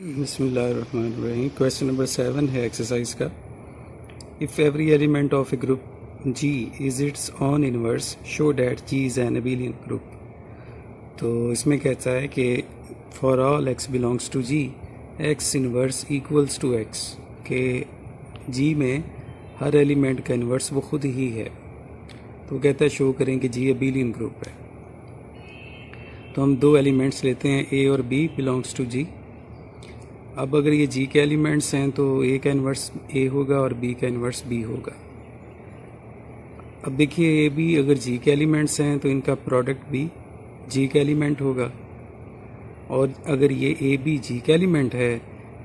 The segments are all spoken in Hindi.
बिस्मिल्लाहिर्रहमानिर्रहीम। क्वेश्चन नंबर 7 है एक्सरसाइज का। If every element of a group G is its own inverse show that G is an abelian group. तो इसमें कहता है कि for all x belongs to G x inverse equals to x, के जी में हर एलिमेंट का इनवर्स वो खुद ही है। तो कहता है शो करें कि जी अबेलियन ग्रुप है। तो हम दो एलिमेंट्स लेते हैं, ए और बी बिलोंग्स टू जी। अब अगर ये जी के एलिमेंट्स हैं तो ए का इन्वर्स ए होगा और बी का इन्वर्स बी होगा। अब देखिए ए बी अगर जी के एलिमेंट्स हैं तो इनका प्रोडक्ट भी जी का एलिमेंट होगा, और अगर ये ए बी जी का एलिमेंट है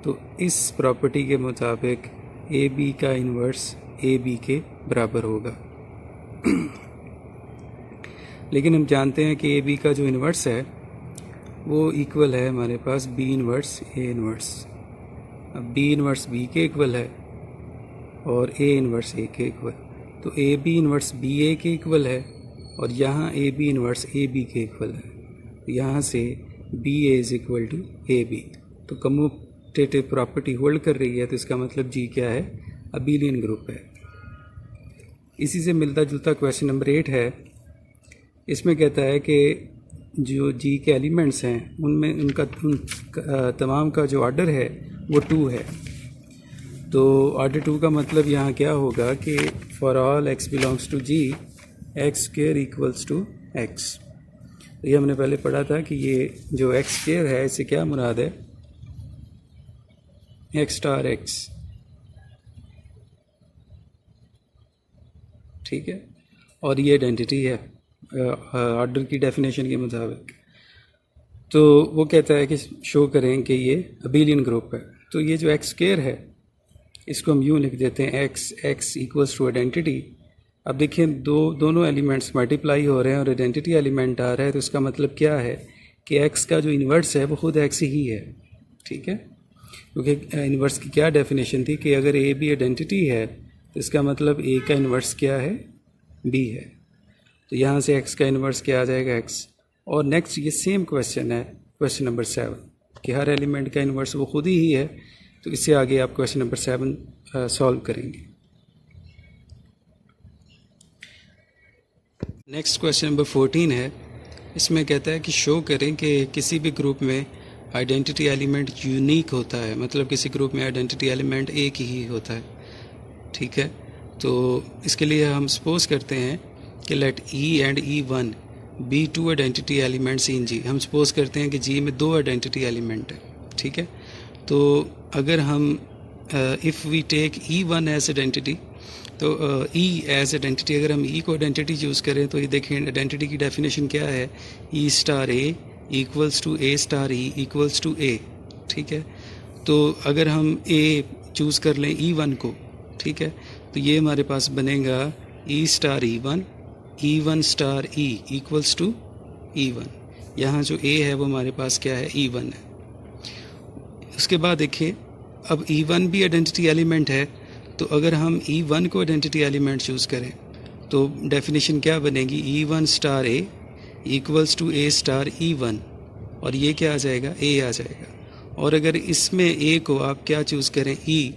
तो इस प्रॉपर्टी के मुताबिक ए बी का इन्वर्स ए बी के बराबर होगा। लेकिन हम जानते हैं कि ए बी का जो इन्वर्स है वो इक्वल है हमारे पास बी इन्वर्स ए इन्वर्स। अब बी इन्वर्स बी के इक्वल है और ए इन्वर्स ए के इक्वल, तो a b inverse b a के इक्वल है और यहाँ a b inverse a b के इक्वल है। तो यहाँ से b a is equal to a b. तो कम्यूटेटिव प्रॉपर्टी होल्ड कर रही है, तो इसका मतलब जी क्या है, अबेलियन ग्रुप है। इसी से मिलता जुलता क्वेश्चन नंबर 8 है। इसमें कहता है कि जो जी के एलिमेंट्स हैं उनमें उनका तमाम का जो ऑर्डर है वो 2 है। तो ऑर्डर 2 का मतलब यहाँ क्या होगा कि for all x belongs to G x square equals to x. तो ये हमने पहले पढ़ा था कि ये जो एक्स स्क्वायर है इससे क्या मुराद है, एक्स स्टार एक्स, ठीक है। और ये आइडेंटिटी है ऑर्डर की डेफिनेशन के मुताबिक। तो वो कहता है कि शो करें कि ये अबेलियन ग्रुप है। तो ये जो एक्स स्क्वायर है इसको हम यूँ लिख देते हैं x x equals to identity. अब देखिए दोनों एलिमेंट्स मल्टीप्लाई हो रहे हैं और आइडेंटिटी एलिमेंट आ रहा है, तो इसका मतलब क्या है कि एक्स का जो इन्वर्स है वो खुद एक्स ही है, ठीक है। क्योंकि इन्वर्स की क्या डेफिनेशन थी कि अगर ए बी आइडेंटिटी है तो इसका मतलब ए का इन्वर्स क्या है, बी है। तो यहाँ से x का इन्वर्स क्या आ जाएगा, x। और नेक्स्ट ये सेम क्वेश्चन है क्वेश्चन नंबर 7 कि हर एलिमेंट का इन्वर्स वो खुद ही है। तो इससे आगे आप क्वेश्चन नंबर 7 सॉल्व करेंगे। नेक्स्ट क्वेश्चन नंबर 14 है। इसमें कहता है कि शो करें कि किसी भी ग्रुप में आइडेंटिटी एलिमेंट यूनिक होता है, मतलब किसी ग्रुप में आइडेंटिटी एलिमेंट एक ही होता है, ठीक है। तो इसके लिए हम सपोज करते हैं कि let e and e one be 2 identity elements in G. हम सपोज करते हैं कि जी में 2 आइडेंटिटी एलिमेंट है, ठीक है। तो अगर हम if we take e one as identity, तो ई एज आइडेंटिटी, अगर हम ई को आइडेंटिटी चूज़ करें तो ये देखें आइडेंटिटी की डेफिनेशन क्या है, e star a equals to a star e equals to a, ठीक है। तो अगर हम ए चूज़ कर लें ई वन को, ठीक है, तो ये हमारे पास बनेगा e star e one star e equals to e one. यहाँ जो ए है वो हमारे पास क्या है, ई वन है। उसके बाद देखिए अब ई वन भी आइडेंटिटी एलिमेंट है, तो अगर हम ई वन को आइडेंटिटी एलिमेंट चूज़ करें तो डेफिनेशन क्या बनेगी, e one star a equals to a star e one, और ये क्या आ जाएगा, ए आ जाएगा। और अगर इसमें ए को आप क्या चूज़ करें, ई,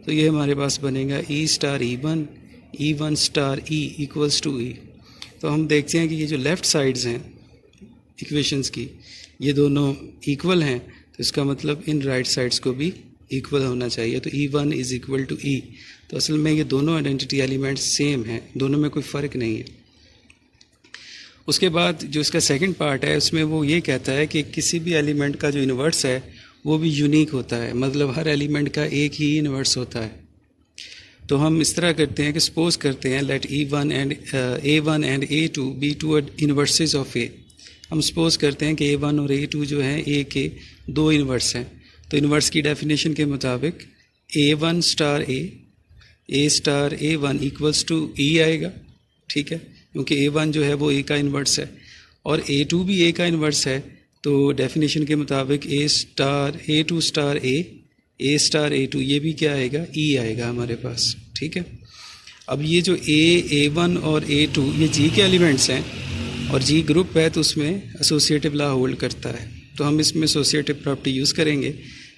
तो ये हमारे पास बनेगा e star e one star e equals to e. तो हम देखते हैं कि ये जो लेफ़्ट साइड्स हैं इक्वेशंस की ये दोनों इक्वल हैं, तो इसका मतलब इन राइट साइड्स को भी इक्वल होना चाहिए। तो e one is equal to e. तो असल में ये दोनों आइडेंटिटी एलिमेंट्स सेम हैं, दोनों में कोई फ़र्क नहीं है। उसके बाद जो इसका सेकंड पार्ट है उसमें वो ये कहता है कि किसी भी एलिमेंट का जो इन्वर्स है वो भी यूनिक होता है, मतलब हर एलिमेंट का एक ही इन्वर्स होता है। तो हम इस तरह करते हैं कि सपोज करते हैं let a one and a two be 2 inverses of a. हम सपोज करते हैं कि ए वन और ए टू जो हैं ए के 2 इन्वर्स हैं। तो इन्वर्स की डेफिनेशन के मुताबिक a one star a star a one equals to e आएगा, ठीक है, क्योंकि ए वन जो है वो ए का इन्वर्स है और ए टू भी ए का इन्वर्स है। तो डेफिनेशन के मुताबिक a two star a star a two, ये भी क्या आएगा, ई आएगा हमारे पास, ठीक है। अब ये जो ए वन और ए टू ये जी के एलिमेंट्स हैं और जी ग्रुप है, तो उसमें एसोसिएटिव लॉ होल्ड करता है। तो हम इसमें एसोसिएटिव प्रॉपर्टी यूज़ करेंगे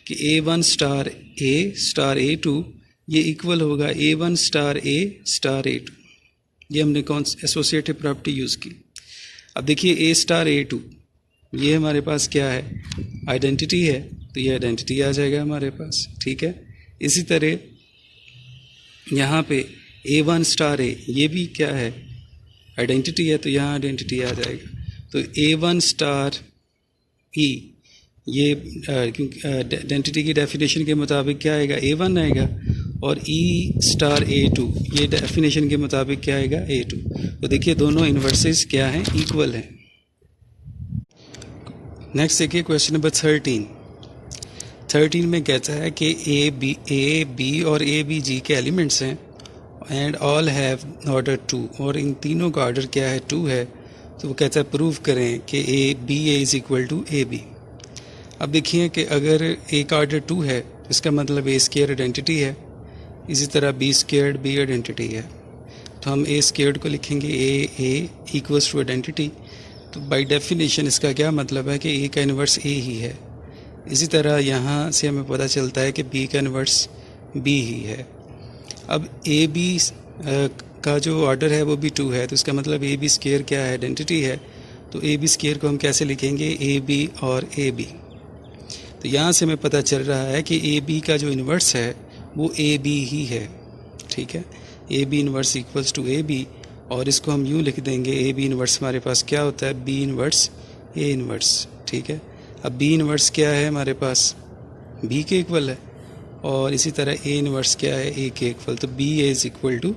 कि A1 स्टार A2 ये इक्वल होगा A1 स्टार A2। ये हमने कौन एसोसिएटिव प्रॉपर्टी यूज़ की। अब देखिए A स्टार A2 ये हमारे पास क्या है, आइडेंटिटी है, तो ये आइडेंटिटी आ जाएगा हमारे पास, ठीक है। इसी तरह यहाँ पे A1 स्टार A ये भी क्या है, आइडेंटिटी है, तो यहाँ आइडेंटिटी आ जाएगा। तो A1 स्टार E ये क्योंकि आइडेंटिटी की डेफिनेशन के मुताबिक क्या आएगा, A1 आएगा, और E स्टार A2 ये डेफिनेशन के मुताबिक क्या आएगा, A2। तो देखिए दोनों इन्वर्सेस क्या हैं, इक्वल हैं। नेक्स्ट देखिए क्वेश्चन नंबर 13 में कहता है कि A B और ABG के एलिमेंट्स हैं एंड ऑल हैव ऑर्डर 2, और इन तीनों का ऑर्डर क्या है, 2 है। तो वो कहता है प्रूव करें कि BA is equal to AB। अब देखिए कि अगर A का ऑर्डर 2 है तो इसका मतलब A स्क्वायर आइडेंटिटी है, इसी तरह B स्क्वायर्ड B आइडेंटिटी है। तो हम A स्क्वायर्ड को लिखेंगे A इक्वल्स टू आइडेंटिटी। तो बाय डेफिनेशन इसका क्या मतलब है कि A का इन्वर्स A ही है। इसी तरह यहाँ से हमें पता चलता है कि B का इन्वर्स B ही है। अब AB का जो ऑर्डर है वो भी 2 है, तो इसका मतलब AB स्क्वायर क्या है, आइडेंटिटी है। तो AB स्क्वायर को हम कैसे लिखेंगे, AB और AB। तो यहाँ से हमें पता चल रहा है कि AB का जो इन्वर्स है वो AB ही है, ठीक है। AB inverse equals to AB, और इसको हम यूँ लिख देंगे, AB इन्वर्स हमारे पास क्या होता है, B इन्वर्स A इन्वर्स, ठीक है। अब B इन्वर्स क्या है हमारे पास, B के इक्वल है, और इसी तरह A इन्वर्स क्या है, A के इक्वल। तो BA is equal to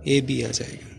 AB आ जाएगा।